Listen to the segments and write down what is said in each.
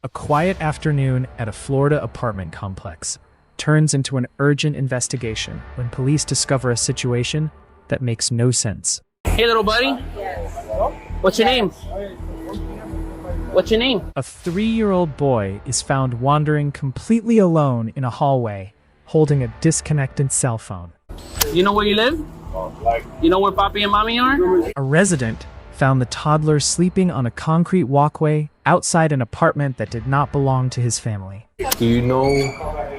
A quiet afternoon at a Florida apartment complex turns into an urgent investigation when police discover a situation that makes no sense. Hey, little buddy. Yes. What's your name? What's your name? A 3-year-old boy is found wandering completely alone in a hallway, holding a disconnected cell phone. You know where you live? You know where Papi and Mommy are? A resident found the toddler sleeping on a concrete walkway outside an apartment that did not belong to his family. Do you know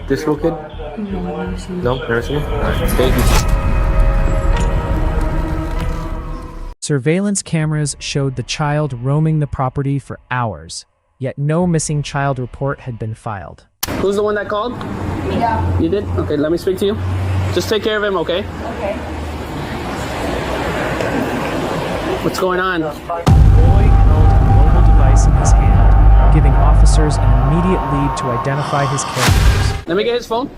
this little kid? No, never seen him? Alright, thank you. Surveillance cameras showed the child roaming the property for hours, yet no missing child report had been filed. Who's the one that called? Yeah. You did? Okay, let me speak to you. Just take care of him, okay? Okay. What's going on? The boy held a mobile device in his hand, giving officers an immediate lead to identify his caregivers. Let me get his phone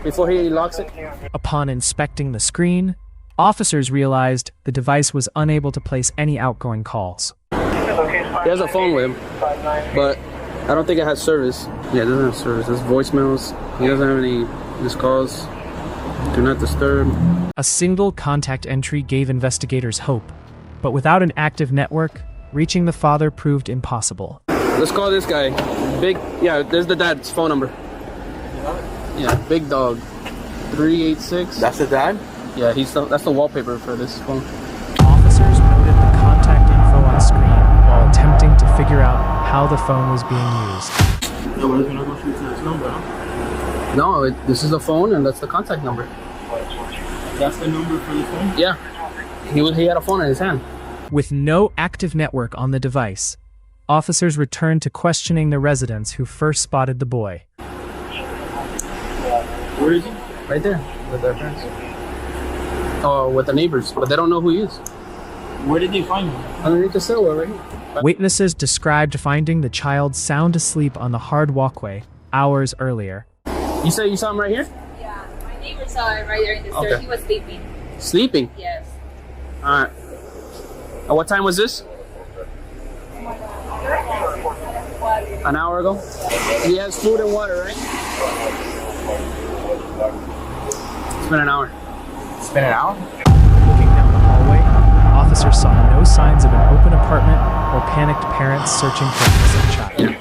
before he locks it. Upon inspecting the screen, officers realized the device was unable to place any outgoing calls. He has a phone with him, but I don't think it has service. Yeah, it doesn't have service. It's voicemails. He doesn't have any missed calls. Do not disturb. A single contact entry gave investigators hope, but without an active network, reaching the father proved impossible. Let's call this guy. Yeah, there's the dad's phone number. Yeah, Big Dog. 386. That's the dad? Yeah, that's the wallpaper for this phone. Officers noted the contact info on screen while attempting to figure out how the phone was being used. No, we're gonna go shoot to this number, huh? No, this is the phone and that's the contact number. That's the number for the phone? Yeah. He had a phone in his hand. With no active network on the device, officers returned to questioning the residents who first spotted the boy. Where is he? Right there, with their parents. Oh, with the neighbors, but they don't know who he is. Where did they find him? Underneath the silhouette right here. Witnesses described finding the child sound asleep on the hard walkway hours earlier. You say you saw him right here? Yeah. My neighbor saw it right there in the store. Okay. He was sleeping. Sleeping? Yes. Alright. And what time was this? An hour ago? He has food and water, right? It's been an hour. It's been an hour? Looking down the hallway, officers saw no signs of an open apartment or panicked parents searching for a missing child.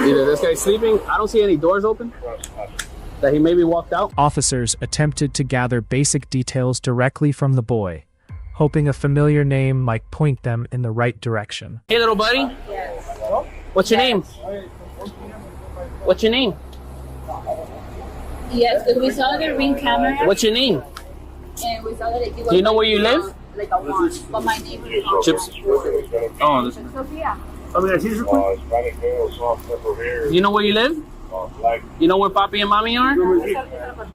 Either this guy's sleeping, I don't see any doors open, that he maybe walked out. Officers attempted to gather basic details directly from the boy, hoping a familiar name might point them in the right direction. Hey, little buddy. Yes. What's your name? What's your name? Yes, because we saw the ring camera. What's your name? And we saw that it was Do you know where you live? Like a one. But my neighbor Chips. Oh, this. Sophia. Oh, yeah, he's recording. Do you know where you live? You know where Papi and Mommy are?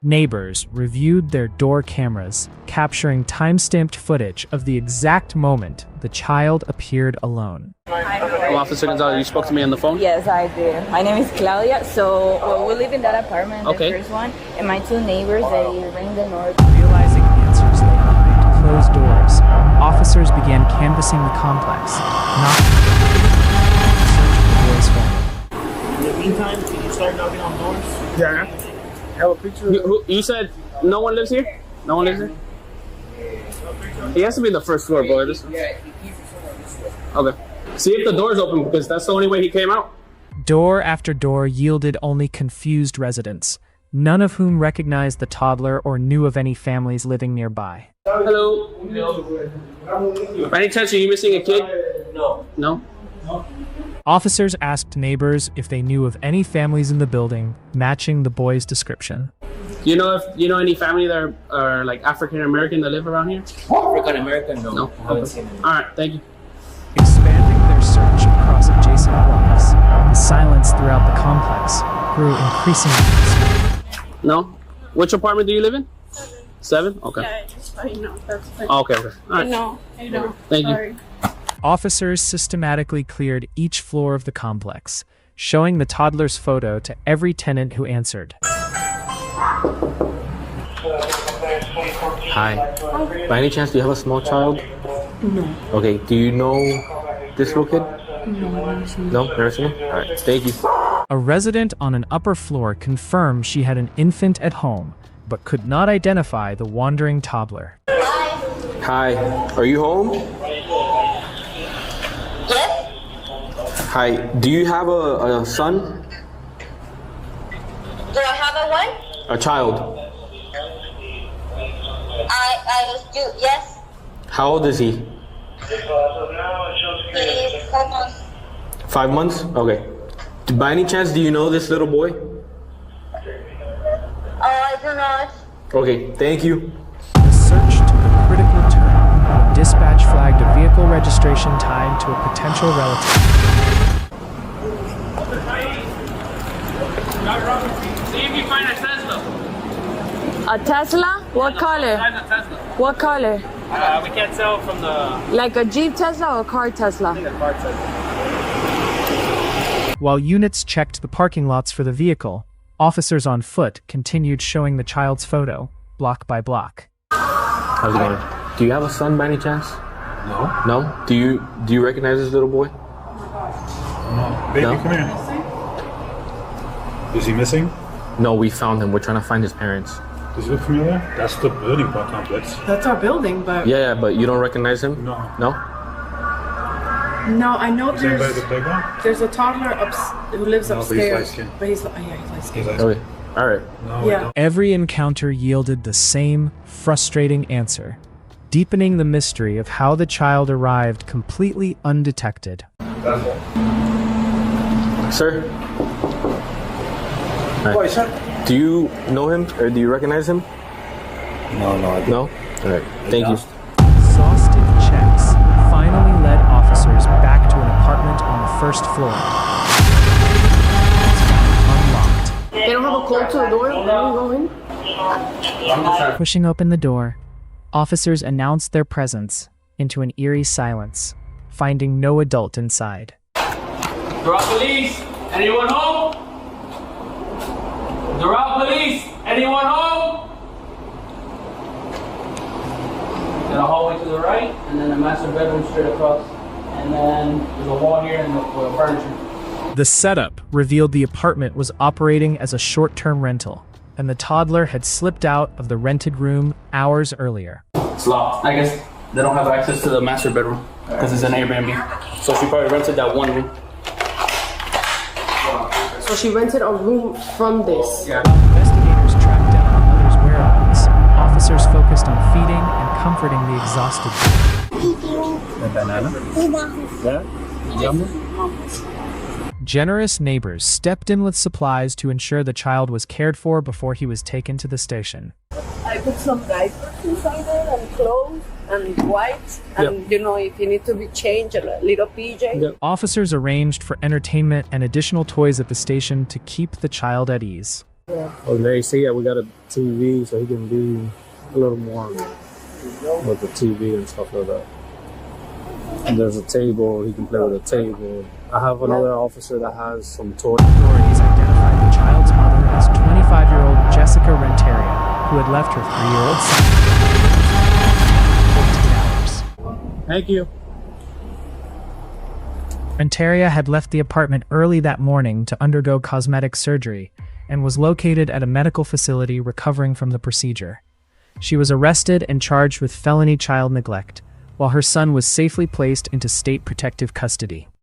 Neighbors reviewed their door cameras, capturing time-stamped footage of the exact moment the child appeared alone. Oh, Officer Gonzalez, you spoke to me on the phone? Yes, I did. My name is Claudia. So we live in that apartment, Okay. the first one, and my two neighbors, they ring the north. Realizing answers lay behind closed doors, officers began canvassing the complex, knocking to search for the boy's family. In the meantime, can you start knocking on doors? Yeah. Have a picture of You said no one lives here? No one lives here? He has to be in the first floor, bro. Okay. See if the door's open, because that's the only way he came out. Door after door yielded only confused residents, none of whom recognized the toddler or knew of any families living nearby. Hello. By any chance, are you missing a kid? No. No? Officers asked neighbors if they knew of any families in the building matching the boy's description. Do you know any family that are like African American that live around here? African American? No. I haven't seen him. Alright, thank you. Expanding their search across adjacent blocks, the silence throughout the complex grew increasingly disturbing. No? Which apartment do you live in? 7? Okay. Yeah, it's fine. No, that's fine. Oh, okay. Alright. No, I know. Thank you. Sorry. Officers systematically cleared each floor of the complex, showing the toddler's photo to every tenant who answered. Hi. By any chance, do you have a small child? No. Okay, do you know this little kid? No, I never seen No, never seen him? Alright, thank you. A resident on an upper floor confirmed she had an infant at home, but could not identify the wandering toddler. Hi, are you home? Yes? Hi, do you have a son? Do I have a what? A child? Yes. How old is he? He is 4 months. 5 months? Okay. By any chance, do you know this little boy? I do not. Okay, thank you. The search took a critical turn when dispatch flagged a vehicle registration tied to a potential relative. See if you find a Tesla. A Tesla? What color? Find a Tesla. What color? We can't tell from the Like a Jeep Tesla or a car Tesla? car Tesla. While units checked the parking lots for the vehicle, officers on foot continued showing the child's photo, block by block. How's it going? Do you have a son by any chance? No. No? Do you recognize this little boy? No. Baby, No? come here. Is he missing? No, we found him. We're trying to find his parents. Does he look familiar? That's the building complex. That's our building, but Yeah, but you don't recognize him? No. No? no, I know Is anybody at the playground? there's a toddler who lives No, but he's upstairs. light-skinned. But he's light skinned. Okay. All right. No, Yeah. Every encounter yielded the same frustrating answer, deepening the mystery of how the child arrived completely undetected. Sir? Hi. Do you know him or do you recognize him? No, I don't. No? All right. Thank you. Exhaustive checks finally led officers back to an apartment on the first floor. Unlocked. They don't have a code to the door when we go in? Pushing open the door, officers announced their presence into an eerie silence, finding no adult inside. Doral police, anyone home? Doral police, anyone home? Then a hallway to the right, and then a master bedroom straight across. And then there's a wall here and the furniture. The setup revealed the apartment was operating as a short-term rental, and the toddler had slipped out of the rented room hours earlier. It's locked. I guess they don't have access to the master bedroom because it's an Airbnb. So she probably rented that one room. So she rented a room from this. Yeah. Investigators tracked down the mother's whereabouts. Officers focused on feeding and comforting the exhausted child. Generous neighbors stepped in with supplies to ensure the child was cared for before he was taken to the station. I put some diapers inside there and clothes and wipes and if you need to be changed, a little PJ. Officers arranged for entertainment and additional toys at the station to keep the child at ease. Oh, they see we got a TV so he can do a little more with the TV and stuff like that. And there's a table, he can play with a table. I have another officer that has some toys. Authorities identified the child's mother as 25-year-old Jessica Renteria, who had left her 3-year-old son 14 hours. Thank you. Renteria had left the apartment early that morning to undergo cosmetic surgery and was located at a medical facility recovering from the procedure. She was arrested and charged with felony child neglect, while her son was safely placed into state protective custody.